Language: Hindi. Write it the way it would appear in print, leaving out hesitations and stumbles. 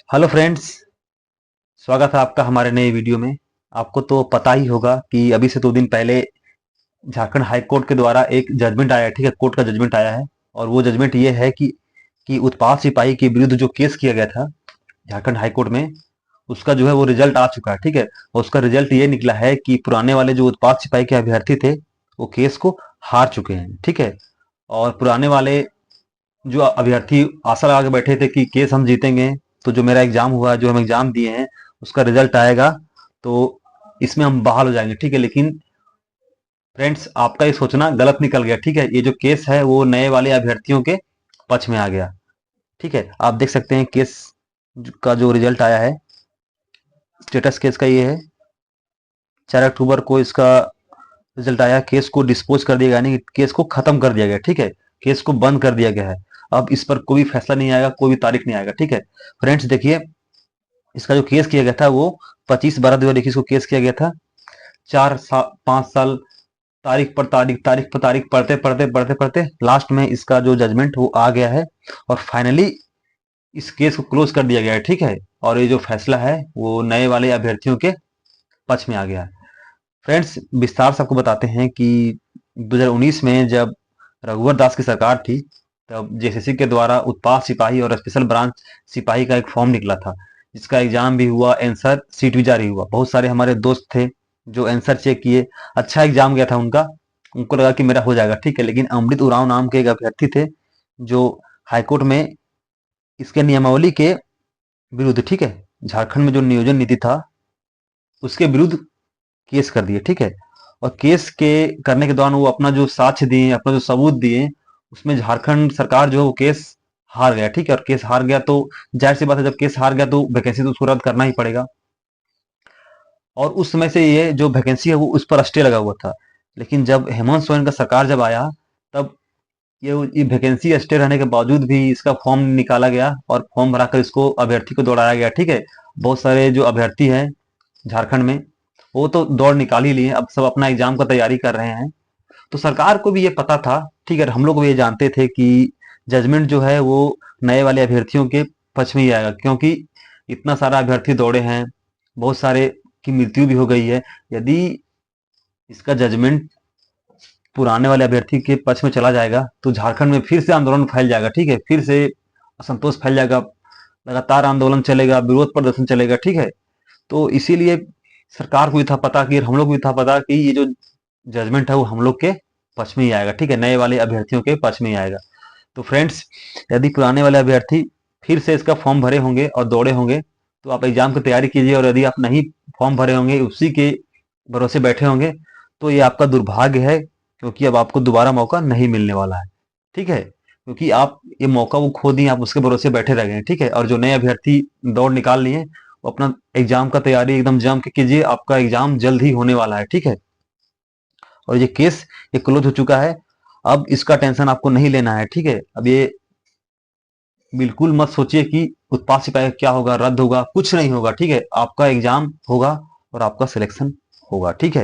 हेलो फ्रेंड्स, स्वागत है आपका हमारे नए वीडियो में। आपको तो पता ही होगा कि अभी से 2 दिन पहले झारखंड हाई कोर्ट के द्वारा एक जजमेंट आया है। ठीक है, कोर्ट का जजमेंट आया है और वो जजमेंट ये है कि उत्पाद सिपाही के विरुद्ध जो केस किया गया था झारखंड हाई कोर्ट में, उसका जो है वो रिजल्ट आ चुका है। ठीक है, और उसका रिजल्ट ये निकला है कि पुराने वाले जो उत्पाद सिपाही के अभ्यर्थी थे वो केस को हार चुके हैं। ठीक है, और पुराने वाले जो अभ्यर्थी आशा लगा के बैठे थे कि केस हम जीतेंगे, तो जो मेरा एग्जाम हुआ, जो हम एग्जाम दिए हैं, उसका रिजल्ट आएगा तो इसमें हम बहाल हो जाएंगे। ठीक है, लेकिन फ्रेंड्स आपका ये सोचना गलत निकल गया। ठीक है, ये जो केस है वो नए वाले अभ्यर्थियों के पक्ष में आ गया। ठीक है, आप देख सकते हैं केस का जो रिजल्ट आया है, स्टेटस केस का ये है। 4 अक्टूबर को इसका रिजल्ट आया। केस को डिस्पोज कर दिया गया, यानी केस को खत्म कर दिया गया। ठीक है, केस को बंद कर दिया गया है। अब इस पर कोई फैसला नहीं आएगा, कोई भी तारीख नहीं आएगा। ठीक है फ्रेंड्स, देखिए इसका जो केस किया गया था वो 25/12/2021 को केस किया गया था। 5 साल तारीख पर तारीख, तारीख पर तारीख पढ़ते पढ़ते पढ़ते पढ़ते लास्ट में इसका जो जजमेंट वो आ गया है और फाइनली इस केस को क्लोज कर दिया गया है। ठीक है, और ये जो फैसला है वो नए वाले अभ्यर्थियों के पक्ष में आ गया है। फ्रेंड्स, विस्तार से आपको बताते हैं कि 2019 में जब रघुवर दास की सरकार थी, तब जेसीसी के द्वारा उत्पाद सिपाही और स्पेशल ब्रांच सिपाही का एक फॉर्म निकला था, जिसका एग्जाम भी हुआ, आंसर सीट भी जारी हुआ। बहुत सारे हमारे दोस्त थे जो आंसर चेक किए, अच्छा एग्जाम गया था उनका, उनको लगा कि मेरा हो जाएगा। ठीक है, लेकिन अमृत उरांव नाम के एक अभ्यर्थी थे जो हाईकोर्ट में इसके नियमावली के विरुद्ध, ठीक है, झारखंड में जो नियोजन नीति था उसके विरुद्ध केस कर दिए। ठीक है, और केस के करने के दौरान वो अपना जो साक्ष्य दिए, अपना जो सबूत दिए, उसमें झारखंड सरकार जो है वो केस हार गया। ठीक है, और केस हार गया तो जाहिर सी बात है, जब केस हार गया तो वैकेंसी तो उसको रद्द करना ही पड़ेगा। और उस समय से ये जो वैकेंसी है वो उस पर स्टे लगा हुआ था। लेकिन जब हेमंत सोरेन का सरकार जब आया, तब ये वैकेंसी स्टे रहने के बावजूद भी इसका फॉर्म निकाला गया और फॉर्म भराकर इसको अभ्यर्थी को दौड़ाया गया। ठीक है, बहुत सारे जो अभ्यर्थी हैं झारखंड में वो तो दौड़ निकाल ही लिए, अब सब अपना एग्जाम का तैयारी कर रहे हैं। तो सरकार को भी ये पता था। ठीक है, हम लोग भी ये जानते थे कि जजमेंट जो है वो नए वाले अभ्यर्थियों के पक्ष में ही आएगा, क्योंकि इतना सारा अभ्यर्थी दौड़े हैं, बहुत सारे की मृत्यु भी हो गई है। यदि इसका जजमेंट पुराने वाले अभ्यर्थी के पक्ष में चला जाएगा तो झारखंड में फिर से आंदोलन फैल जाएगा। ठीक है, फिर से असंतोष फैल जाएगा, लगातार आंदोलन चलेगा, विरोध प्रदर्शन चलेगा। ठीक है, तो इसीलिए सरकार को भी था पता, कि हम लोग भी था पता कि ये जो जजमेंट है वो हम लोग के पक्ष में ही आएगा। ठीक है, नए वाले अभ्यर्थियों के पक्ष में ही आएगा। तो फ्रेंड्स, यदि पुराने वाले अभ्यर्थी फिर से इसका फॉर्म भरे होंगे और दौड़े होंगे तो आप एग्जाम की तैयारी कीजिए, और यदि आप नहीं फॉर्म भरे होंगे, उसी के भरोसे बैठे होंगे, तो ये आपका दुर्भाग्य है, क्योंकि अब आपको दोबारा मौका नहीं मिलने वाला है। ठीक है, क्योंकि आप ये मौका वो खो दिए, आप उसके भरोसे बैठे रह गए। ठीक है, और जो नए अभ्यर्थी दौड़ निकाल लिए वो अपना एग्जाम का तैयारी एकदम जम के कीजिए, आपका एग्जाम जल्द ही होने वाला है। ठीक है, और ये केस ये क्लोज हो चुका है, अब इसका टेंशन आपको नहीं लेना है। ठीक है, अब ये बिल्कुल मत सोचिए कि उत्पाद सिपाही क्या होगा, रद्द होगा, कुछ नहीं होगा। ठीक है, आपका एग्जाम होगा और आपका सिलेक्शन होगा। ठीक है।